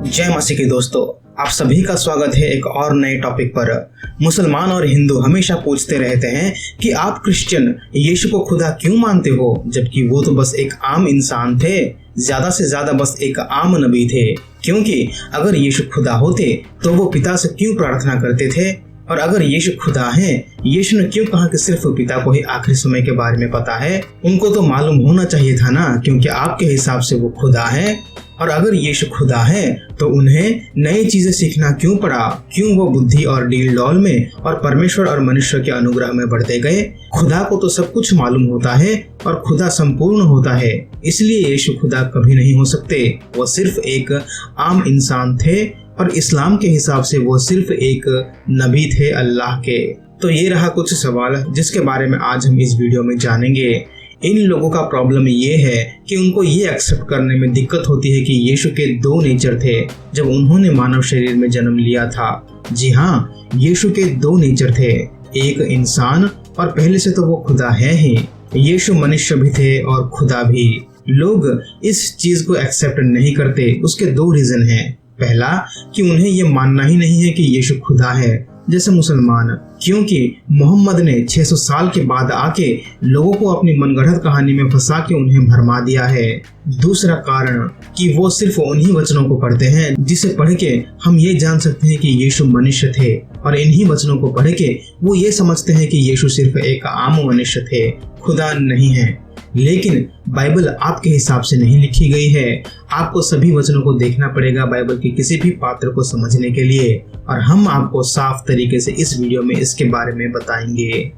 जय मसीह के दोस्तों, आप सभी का स्वागत है एक और नए टॉपिक पर। मुसलमान और हिंदू हमेशा पूछते रहते हैं कि आप क्रिश्चियन यीशु को खुदा क्यों मानते हो, जबकि वो तो बस एक आम इंसान थे, ज्यादा से ज्यादा बस एक आम नबी थे। क्योंकि अगर यीशु खुदा होते तो वो पिता से क्यों प्रार्थना करते थे, और अगर यीशु खुदा है, यीशु ने क्यों कहा कि सिर्फ पिता को ही आखिरी समय के बारे में पता है। उनको तो मालूम होना चाहिए था ना, क्योंकि आपके हिसाब से वो खुदा है। और अगर यीशु खुदा है तो उन्हें नई चीजें सीखना क्यों पड़ा, क्यों वो बुद्धि और डील डॉल में और परमेश्वर और मनुष्य के अनुग्रह में बढ़ते गए। खुदा को तो सब कुछ मालूम होता है और खुदा संपूर्ण होता है, इसलिए यीशु खुदा कभी नहीं हो सकते। वो सिर्फ एक आम इंसान थे और इस्लाम के हिसाब से वो सिर्फ एक नबी थे अल्लाह के। तो ये रहा कुछ सवाल जिसके बारे में आज हम इस वीडियो में जानेंगे। इन लोगों का प्रॉब्लम ये है कि उनको ये एक्सेप्ट करने में दिक्कत होती है कि यीशु के दो नेचर थे जब उन्होंने मानव शरीर में जन्म लिया था। जी हाँ, यीशु के दो नेचर थे, एक इंसान और पहले से तो वो खुदा है ही। यीशु मनुष्य भी थे और खुदा भी। लोग इस चीज को एक्सेप्ट नहीं करते, उसके दो रीजन हैं। पहला कि उन्हें ये मानना ही नहीं है कि यीशु खुदा है, जैसे मुसलमान, क्योंकि मोहम्मद ने 600 साल के बाद आके लोगों को अपनी मनगढ़ंत कहानी में फंसा के उन्हें भरमा दिया है। दूसरा कारण कि वो सिर्फ उन्हीं वचनों को पढ़ते हैं जिसे पढ़ के हम ये जान सकते हैं कि यीशु मनुष्य थे, और इन्हीं वचनों को पढ़ के वो ये समझते हैं कि यीशु सिर्फ एक आम मनुष्य थे, खुदा नहीं है। लेकिन बाइबल आपके हिसाब से नहीं लिखी गई है। आपको सभी वचनों को देखना पड़ेगा बाइबल के किसी भी पात्र को समझने के लिए, और हम आपको साफ तरीके से इस वीडियो में इसके बारे में बताएंगे।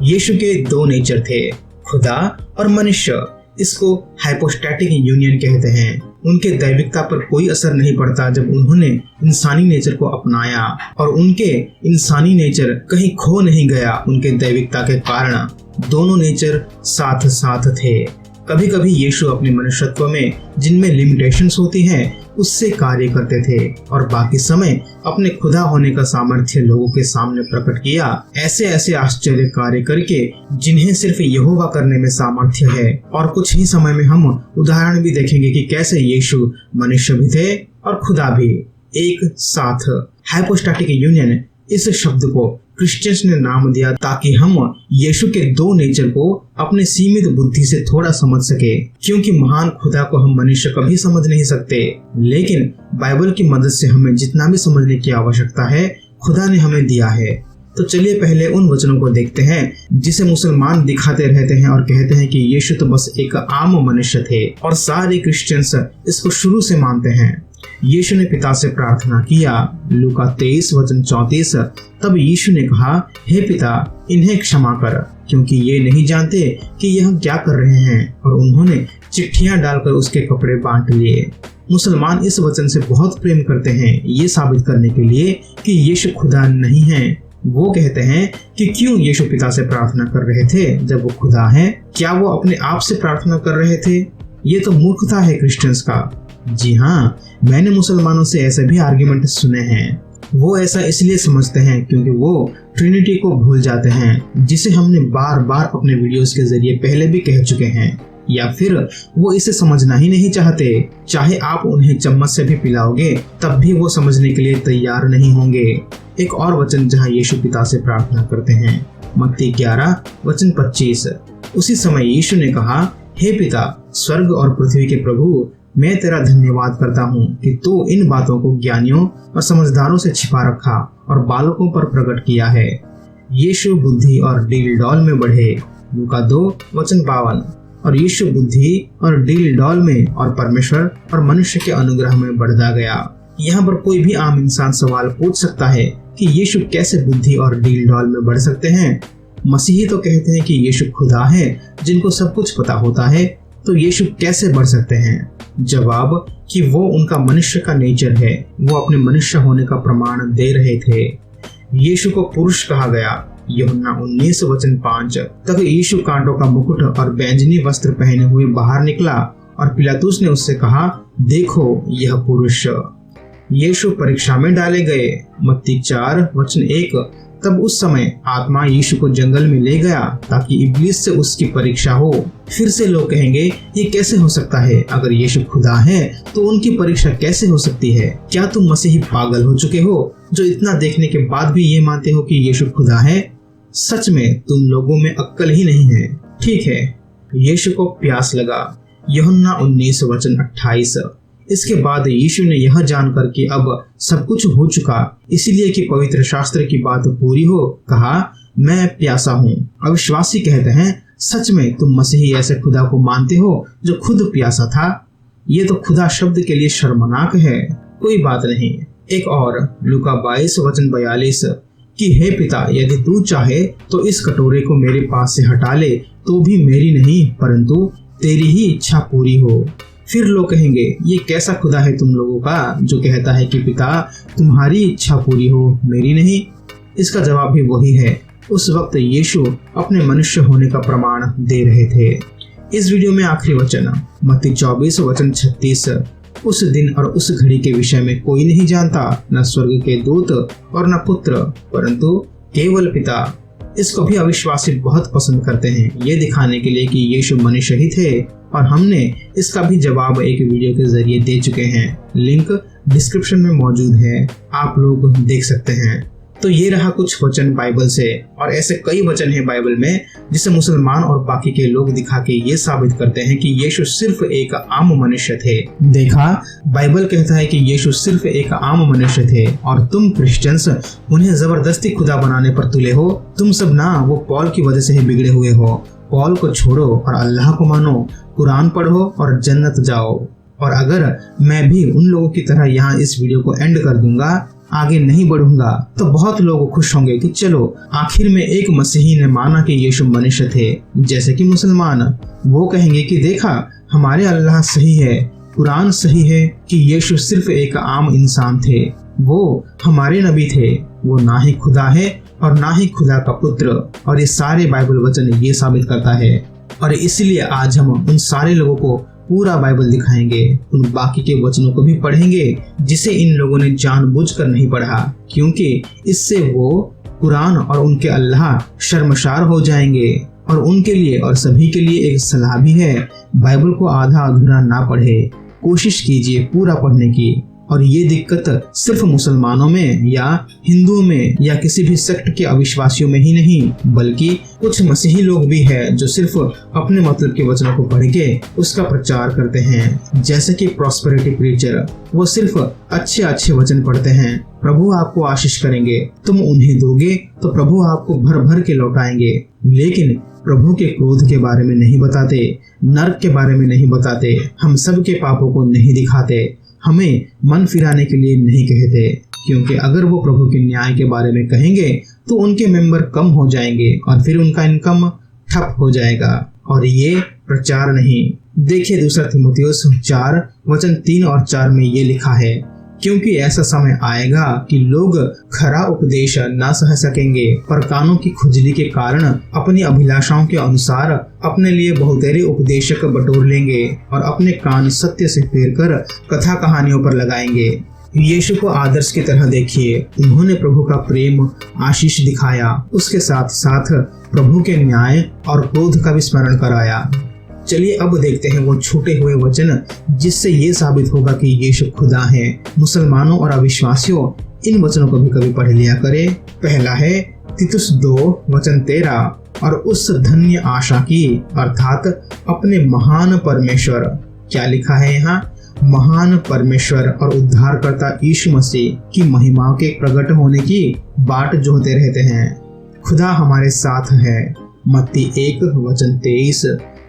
यीशु के दो नेचर थे, खुदा और मनुष्य। इसको हाइपोस्टैटिक यूनियन कहते हैं। उनके दैविकता पर कोई असर नहीं पड़ता जब उन्होंने इंसानी नेचर को अपनाया, और उनके इंसानी नेचर कहीं खो नहीं गया उनके दैविकता के कारण। दोनों नेचर साथ साथ थे। कभी कभी यीशु अपने मनुष्यत्व में जिनमें लिमिटेशंस होती हैं उससे कार्य करते थे, और बाकी समय अपने खुदा होने का सामर्थ्य लोगों के सामने प्रकट किया, ऐसे ऐसे आश्चर्य कार्य करके जिन्हें सिर्फ यहोवा करने में सामर्थ्य है। और कुछ ही समय में हम उदाहरण भी देखेंगे कि कैसे यीशु मनुष्य भी थे और खुदा भी एक साथ। हाइपोस्टैटिक यूनियन इस शब्द को क्रिश्चियंस ने नाम दिया ताकि हम यीशु के दो नेचर को अपने सीमित बुद्धि से थोड़ा समझ सके, क्योंकि महान खुदा को हम मनुष्य कभी समझ नहीं सकते। लेकिन बाइबल की मदद से हमें जितना भी समझने की आवश्यकता है खुदा ने हमें दिया है। तो चलिए पहले उन वचनों को देखते हैं जिसे मुसलमान दिखाते रहते हैं और कहते हैं कि यीशु तो बस एक आम मनुष्य थे, और सारे क्रिश्चियंस इसको शुरू से मानते हैं। यीशु ने पिता से प्रार्थना किया, लूका 23:34। तब यीशु ने कहा, हे पिता, इन्हें क्षमा कर, क्योंकि ये नहीं जानते कि यह क्या कर रहे हैं। और उन्होंने चिट्ठियां डालकर उसके कपड़े बांट लिए। मुसलमान इस वचन से बहुत प्रेम करते हैं, ये साबित करने के लिए कि यीशु खुदा नहीं है। वो कहते हैं कि क्यों यीशु पिता से प्रार्थना कर रहे थे जब वो खुदा है? क्या वो अपने आप से प्रार्थना कर रहे थे? ये तो मूर्खता है क्रिश्चियंस का। जी हाँ, मैंने मुसलमानों से ऐसे भी आर्ग्यूमेंट सुने हैं। वो ऐसा इसलिए समझते हैं क्योंकि वो ट्रिनिटी को भूल जाते हैं, जिसे हमने बार बार अपने वीडियोस के जरिए पहले भी कह चुके हैं, या फिर वो इसे समझना ही नहीं चाहते। चाहे आप उन्हें चम्मच से भी पिलाओगे तब भी वो समझने के लिए तैयार नहीं होंगे। एक और वचन जहाँ यीशु पिता से प्रार्थना करते हैं, मत्ती 11:25। उसी समय यीशु ने कहा, हे पिता, स्वर्ग और पृथ्वी के प्रभु, मैं तेरा धन्यवाद करता हूँ कि तू इन बातों को ज्ञानियों और समझदारों से छिपा रखा और बालकों पर प्रकट किया है। यीशु बुद्धि और डील डॉल में बढ़े, लूका 2:52। और यीशु बुद्धि और डील डॉल में और परमेश्वर और मनुष्य के अनुग्रह में बढ़ता गया। यहाँ पर कोई भी आम इंसान सवाल पूछ सकता है कि यीशु कैसे बुद्धि और डील डॉल में बढ़ सकते हैं? मसीही तो कहते हैं कि यीशु खुदा है जिनको सब कुछ पता होता है, तो यीशु कैसे बढ़ सकते हैं? जवाब कि वो उनका मनुष्य का नेचर है, वो अपने मनुष्य होने का प्रमाण दे रहे थे। यीशु को पुरुष कहा गया, यूहन्ना 19:5 तक यीशु कांटों का मुकुट और बैंजनी वस्त्र पहने हुए बाहर निकला, और पिलातुस ने उससे कहा, देखो यह पुरुष। यीशु परीक्षा में डाले गए, मत्ती 4:1। तब उस समय आत्मा यीशु को जंगल में ले गया ताकि इब्लीस से उसकी परीक्षा हो। फिर से लोग कहेंगे ये कैसे हो सकता है? अगर यीशु खुदा है तो उनकी परीक्षा कैसे हो सकती है? क्या तुम मसीही पागल हो चुके हो जो इतना देखने के बाद भी ये मानते हो कि यीशु खुदा है? सच में तुम लोगों में अक्ल ही नहीं है। ठीक है, यीशु को प्यास लगा, यूहन्ना 19:28। इसके बाद यीशु ने यह जानकर कि अब सब कुछ हो चुका, इसलिए कि पवित्र शास्त्र की बात पूरी हो, कहा मैं प्यासा हूँ। अविश्वासी कहते हैं सच में तुम मसीही ऐसे खुदा को मानते हो जो खुद प्यासा था? ये तो खुदा शब्द के लिए शर्मनाक है। कोई बात नहीं। एक और लूका 22:42 कि हे पिता, यदि तू चाहे तो इस कटोरे को मेरे पास से हटा ले, तो भी मेरी नहीं परंतु तेरी ही इच्छा पूरी हो। फिर लोग कहेंगे ये कैसा खुदा है तुम लोगों का जो कहता है कि पिता तुम्हारी इच्छा पूरी हो, मेरी नहीं? इसका जवाब भी वही है। उस वक्त यीशु अपने मनुष्य होने का प्रमाण दे रहे थे। इस वीडियो में आखिरी वचन मत्ती 24:36। उस दिन और उस घड़ी के विषय में कोई नहीं जानता, न स्वर्ग के दूत और न पुत्र, परंतु केवल पिता। इसको भी अविश्वासी बहुत पसंद करते हैं, ये दिखाने के लिए कि यीशु मनुष्य ही थे, और हमने इसका भी जवाब एक वीडियो के जरिए दे चुके हैं। लिंक डिस्क्रिप्शन में मौजूद है, आप लोग देख सकते हैं। तो ये रहा कुछ वचन बाइबल से, और ऐसे कई वचन हैं बाइबल में जिसे मुसलमान और बाकी के लोग दिखा के ये साबित करते हैं कि यीशु सिर्फ एक आम मनुष्य थे। देखा, बाइबल कहता है कि यीशु सिर्फ एक आम मनुष्य थे, और तुम क्रिश्चियंस उन्हें जबरदस्ती खुदा बनाने पर तुले हो। तुम सब ना वो पॉल की वजह से ही बिगड़े हुए हो। पॉल को छोड़ो और अल्लाह को मानो, कुरान पढ़ो और जन्नत जाओ। और अगर मैं भी उन लोगों की तरह यहाँ इस वीडियो को एंड कर दूंगा, आगे नहीं बढ़ूंगा, तो बहुत लोग खुश होंगे कि चलो आखिर में एक मसीही ने माना कि यीशु मनुष्य थे। जैसे कि मुसलमान, वो कहेंगे कि देखा हमारे अल्लाह सही है, कुरान सही है कि यीशु सिर्फ एक आम इंसान थे, वो हमारे नबी थे, वो ना ही खुदा है और ना ही खुदा का पुत्र। और ये सारे बाइबल वचन ये साबित करता है। और इसलिए आज हम उन सारे लोगों को पूरा बाइबल दिखाएंगे, उन बाकी के वचनों को भी पढ़ेंगे जिसे इन लोगों ने जानबूझकर नहीं पढ़ा, क्योंकि इससे वो कुरान और उनके अल्लाह शर्मसार हो जाएंगे। और उनके लिए और सभी के लिए एक सलाह भी है, बाइबल को आधा अधूरा ना पढ़े, कोशिश कीजिए पूरा पढ़ने की। और ये दिक्कत सिर्फ मुसलमानों में या हिंदुओं में या किसी भी सेक्ट के अविश्वासियों में ही नहीं, बल्कि कुछ मसीही लोग भी हैं जो सिर्फ अपने मतलब के वचनों को पढ़ के उसका प्रचार करते हैं। जैसे कि प्रॉस्पेरिटी प्रीचर, वो सिर्फ अच्छे अच्छे वचन पढ़ते हैं, प्रभु आपको आशीष करेंगे, तुम उन्हें दोगे तो प्रभु आपको भर भर के लौटाएंगे, लेकिन प्रभु के क्रोध के बारे में नहीं बताते, नरक के बारे में नहीं बताते, हम सब के पापों को नहीं दिखाते, हमें मन फिराने के लिए नहीं कहते, क्योंकि अगर वो प्रभु के न्याय के बारे में कहेंगे तो उनके मेंबर कम हो जाएंगे और फिर उनका इनकम ठप हो जाएगा, और ये प्रचार नहीं। देखिए 2 तीमुथियुस 4:3 और 4 में ये लिखा है, क्योंकि ऐसा समय आएगा कि लोग खरा उपदेश न सह सकेंगे, पर कानों की खुजली के कारण अपनी अभिलाषाओं के अनुसार अपने लिए बहुतेरे उपदेशक बटोर लेंगे और अपने कान सत्य से फेर कर कथा कहानियों पर लगाएंगे। यीशु को आदर्श की तरह देखिए, उन्होंने प्रभु का प्रेम आशीष दिखाया, उसके साथ साथ प्रभु के न्याय और क्रोध का भी स्मरण कराया। चलिए अब देखते हैं वो छूटे हुए वचन जिससे ये साबित होगा कि यीशु खुदा है। मुसलमानों और अविश्वासियों इन वचनों को भी कभी पढ़ लिया करें। पहला है तीतुस 2:13, और उस धन्य आशा की अर्थात अपने महान परमेश्वर, क्या लिखा है यहाँ, महान परमेश्वर और उद्धारकर्ता यीशु मसीह की महिमा के प्रकट होने की बाट जोहते रहते हैं। खुदा हमारे साथ है। मत्ती 1:23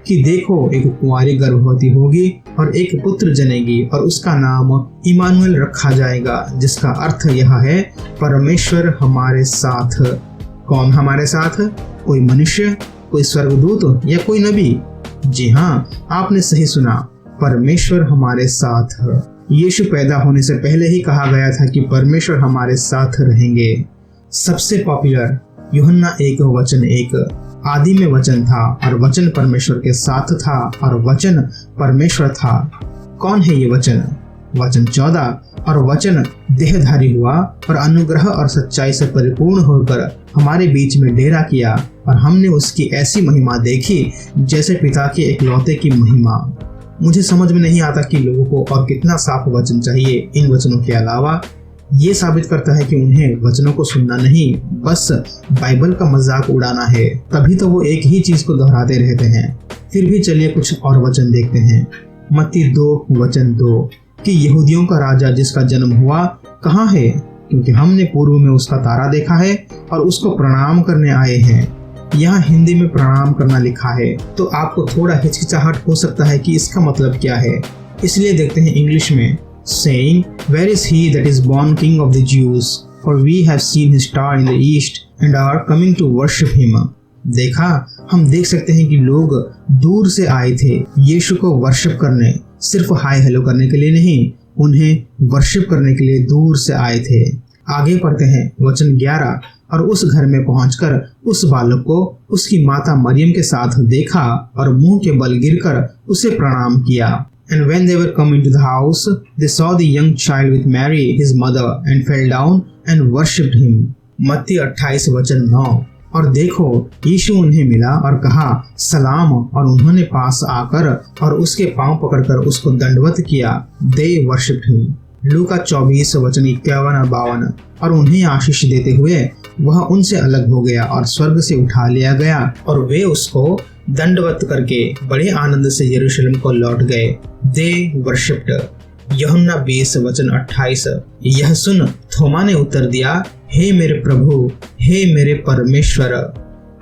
कि देखो एक कुंवारी गर्भवती होगी और एक पुत्र जनेगी और उसका नाम इमानुएल रखा जाएगा, जिसका अर्थ यह है परमेश्वर हमारे साथ। कौन हमारे साथ? कोई मनुष्य, कोई स्वर्गदूत या कोई नबी? जी हाँ, आपने सही सुना, परमेश्वर हमारे साथ। यीशु पैदा होने से पहले ही कहा गया था कि परमेश्वर हमारे साथ रहेंगे। सबसे पॉपुलर यूहन्ना 1:1, आदि में वचन था और वचन परमेश्वर के साथ था और वचन परमेश्वर था। कौन है ये वचन? वचन 14, और वचन देहधारी हुआ और अनुग्रह और सच्चाई से परिपूर्ण होकर हमारे बीच में डेरा किया, और हमने उसकी ऐसी महिमा देखी जैसे पिता के इकलौते की महिमा। मुझे समझ में नहीं आता कि लोगों को और कितना साफ वचन चाहिए इन वचनों के अलावा। ये साबित करता है कि उन्हें वचनों को सुनना नहीं, बस बाइबल का मजाक उड़ाना है। तभी तो वो एक ही चीज को दोहराते रहते हैं। फिर भी चलिए कुछ और वचन देखते हैं। मत्ती 2 वचन 2 कि यहूदियों का राजा जिसका जन्म हुआ कहाँ है, क्योंकि हमने पूर्व में उसका तारा देखा है और उसको प्रणाम करने आए हैं। यहाँ हिंदी में प्रणाम करना लिखा है, तो आपको थोड़ा हिचकिचाहट हो सकता है कि इसका मतलब क्या है। इसलिए देखते हैं इंग्लिश में। Saying, where is he that is born king of the Jews? For we have seen his star in the east and are coming to worship him. देखा, हम देख सकते हैं कि लोग दूर से आए थे यीशु को वर्शिप करने, सिर्फ हाय हेलो करने के लिए नहीं, उन्हें वर्शिप करने के लिए दूर से आए थे। आगे पढ़ते हैं वचन 11, और उस घर में पहुंचकर उस बालक को उसकी माता मरियम के साथ देखा और मुंह के बल गिरकर उसे प्रणाम किया। And when they were come into the house, they saw the young child with Mary, his mother, and fell down and worshipped him. मत्ती 28 वचन 9, और देखो यीशु उन्हें मिला और कहा सलाम, और उन्होंने पास आकर और उसके पांव पकड़कर उसको दंडवत किया। They worshipped him. लूका 24 वचन 51 और 52, और उन्हें आशीष देते हुए वह उनसे अलग हो गया और स्वर्ग से उठा लिया गया, और वे उसको दंडवत करके बड़े आनंद से यरूशलेम को लौट गए। दे वर्शिप्ड। यूहन्ना 20 वचन 28, यह सुन थोमा ने उत्तर दिया, हे मेरे प्रभु, हे मेरे परमेश्वर।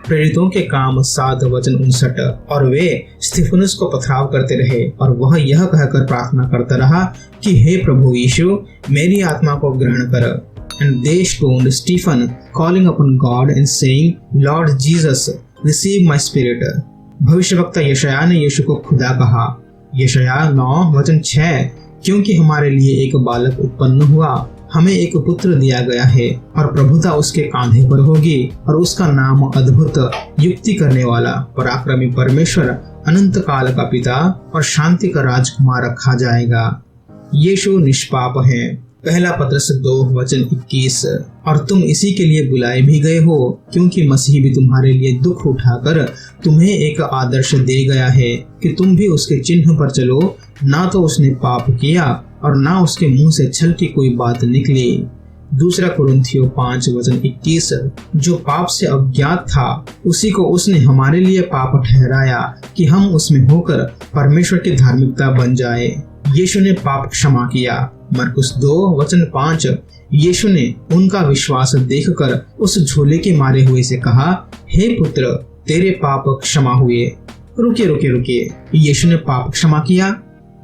प्रेरितों के काम 7 वचन 59, और वे स्तिफनुस को पथराव करते रहे, और वह यह कहकर प्रार्थना करता रहा कि हे प्रभु यीशु, मेरी आत्मा को ग्रहण कर। And they stoned Stephen, calling upon God and saying, Lord Jesus, receive my spirit. भविष्यवक्ता यशायाह ने यीशु को खुदा कहा। यशायाह 9 वचन 6, क्योंकि हमारे लिए एक बालक उत्पन्न हुआ, हमें एक पुत्र दिया गया है, और प्रभुता उसके कांधे पर होगी, और उसका नाम अद्भुत, युक्ति करने वाला, पराक्रमी परमेश्वर, अनंत काल का पिता और शांति का राजकुमार रखा जाएगा। यीशु निष्पाप है। पहला पत्रस 2 वचन 21, और तुम इसी के लिए बुलाए भी गए हो, क्योंकि मसीह भी तुम्हारे लिए दुख उठाकर तुम्हें एक आदर्श दे गया है कि तुम भी उसके चिन्ह पर चलो। ना तो उसने पाप किया और ना उसके मुंह से छल की कोई बात निकली। दूसरा कुरिन्थियों 5 वचन 21, जो पाप से अज्ञात था उसी को उसने हमारे लिए पाप ठहराया कि हम उसमें होकर परमेश्वर की धार्मिकता बन जाए। यीशु ने पाप क्षमा किया। मरकुस 2 वचन 5, यीशु ने उनका विश्वास देखकर उस झोले के मारे हुए से कहा, हे पुत्र, तेरे पाप क्षमा हुए। रुकिए, यीशु ने पाप क्षमा किया,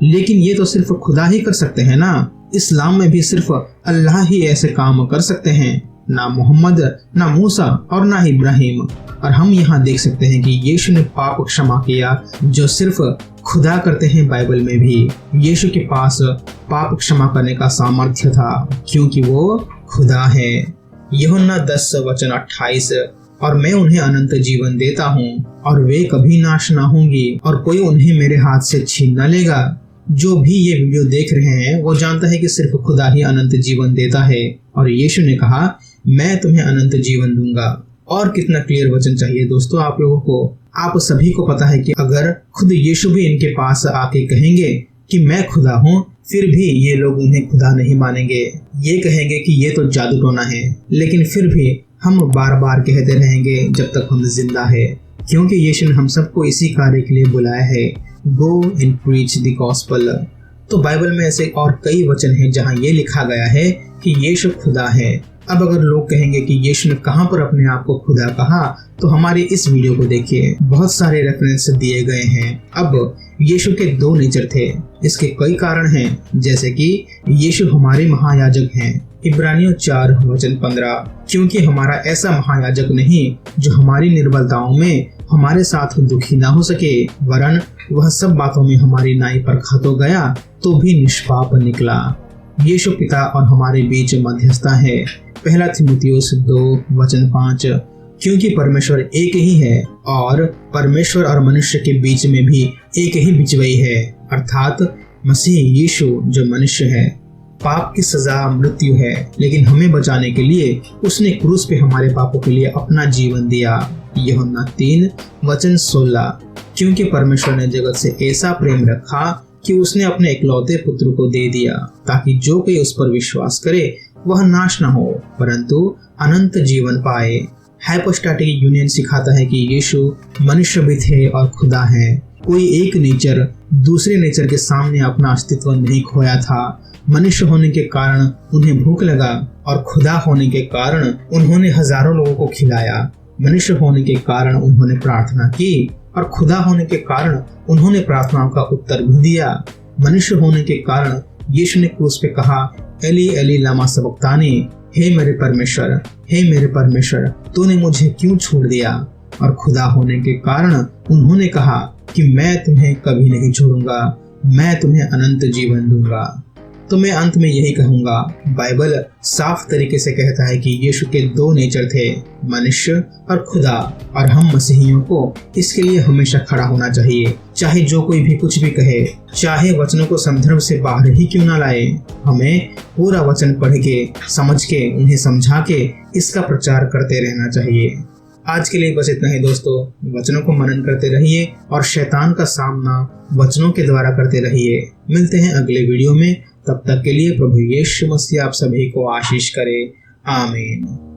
लेकिन ये तो सिर्फ खुदा ही कर सकते हैं ना। इस्लाम में भी सिर्फ अल्लाह ही ऐसे काम कर सकते हैं, ना मोहम्मद, ना मूसा और ना इब्राहिम। और हम यहाँ देख सकते हैं कि यीशु ने पाप क्षमा किया, जो सिर्फ खुदा करते हैं। बाइबल में भी यीशु के पास पाप क्षमा करने का सामर्थ्य था, क्योंकि वो खुदा है। यूहन्ना 10 वचन 28, और मैं उन्हें अनंत जीवन देता हूँ, और वे कभी नाश ना होंगी, और कोई उन्हें मेरे हाथ से छीन न लेगा। जो भी ये वीडियो देख रहे हैं वो जानता है कि सिर्फ खुदा ही अनंत जीवन देता है, और यीशु ने कहा, मैं तुम्हें अनंत जीवन दूंगा। और कितना क्लियर वचन चाहिए दोस्तों आप लोगों को। आप सभी को पता है कि अगर खुद यीशु भी इनके पास आके कहेंगे कि मैं खुदा हूँ, फिर भी ये लोग उन्हें खुदा नहीं मानेंगे। ये कहेंगे कि ये तो जादू टोना है, लेकिन फिर भी हम बार बार कहते रहेंगे जब तक हम जिंदा है, क्योंकि यीशु ने हम सबको इसी कार्य के लिए बुलाया है, go and preach the gospel. तो बाइबल में ऐसे और कई वचन हैं जहाँ ये लिखा गया है कि यीशु खुदा है। अब अगर लोग कहेंगे कि यीशु ने कहाँ पर अपने आप को खुदा कहा, तो हमारे इस वीडियो को देखिए, बहुत सारे रेफरेंस दिए गए हैं। अब यीशु के 2 नेचर थे, इसके कई कारण हैं, जैसे कि यीशु हमारे महायाजक हैं। इब्रानियों 4 वचन 15, क्योंकि हमारा ऐसा महायाजक नहीं जो हमारी निर्बलताओं में हमारे साथ दुखी ना हो सके, वरन वह सब बातों में हमारी नाई पर खा तो गया तो भी निष्पाप निकला। यीशु पिता और हमारे बीच मध्यस्था है। पहला तीमुथियुस 2 वचन 5, क्योंकि परमेश्वर एक ही है और परमेश्वर और मनुष्य के बीच में भी एक ही बिचवई है, अर्थात मसीह यीशु जो मनुष्य है, पाप की सजा मृत्यु है, लेकिन हमें बचाने के लिए उसने क्रूस पे हमारे पापों के लिए अपना जीवन दिया। यूहन्ना 3:16। क्योंकि परमेश्वर ने जगत से ऐसा प्रेम रखा कि उसने अपने इकलौते पुत्र को दे दिया, ताकि जो कोई उस पर विश्वास करे वह नाश न हो परंतु अनंत जीवन पाए। हाइपोस्टैटिक यूनियन सिखाता है कि यीशु मनुष्य भी थे और खुदा है। कोई एक नेचर दूसरे नेचर के सामने अपना अस्तित्व नहीं खोया था। मनुष्य होने के कारण उन्हें भूख लगा और खुदा होने के कारण उन्होंने हजारों लोगों को खिलाया। मनुष्य होने के कारण उन्होंने प्रार्थना की और खुदा होने के कारण उन्होंने प्रार्थनाओं का उत्तर भी दिया। मनुष्य होने के कारण यीशु ने क्रूस पे कहा, एली एली लामा सबक्तानी, हे मेरे परमेश्वर तूने मुझे क्यों छोड़ दिया। और खुदा होने के कारण उन्होंने कहा कि मैं तुम्हें कभी नहीं छोड़ूंगा, मैं तुम्हें अनंत जीवन दूंगा। तो मैं अंत में यही कहूंगा, बाइबल साफ तरीके से कहता है कि यीशु के दो नेचर थे, मनुष्य और खुदा, और हम मसीहियों को इसके लिए हमेशा खड़ा होना चाहिए। चाहे जो कोई भी कुछ भी कहे, चाहे वचनों को संदर्भ से बाहर ही क्यों ना लाए, हमें पूरा वचन पढ़ के समझ के उन्हें समझा के इसका प्रचार करते रहना चाहिए। आज के लिए बस इतना ही दोस्तों। वचनों को मनन करते रहिए और शैतान का सामना वचनों के द्वारा करते रहिए। मिलते हैं अगले वीडियो में। तब तक के लिए प्रभु यीशु मसीह आप सभी को आशीष करे। आमीन।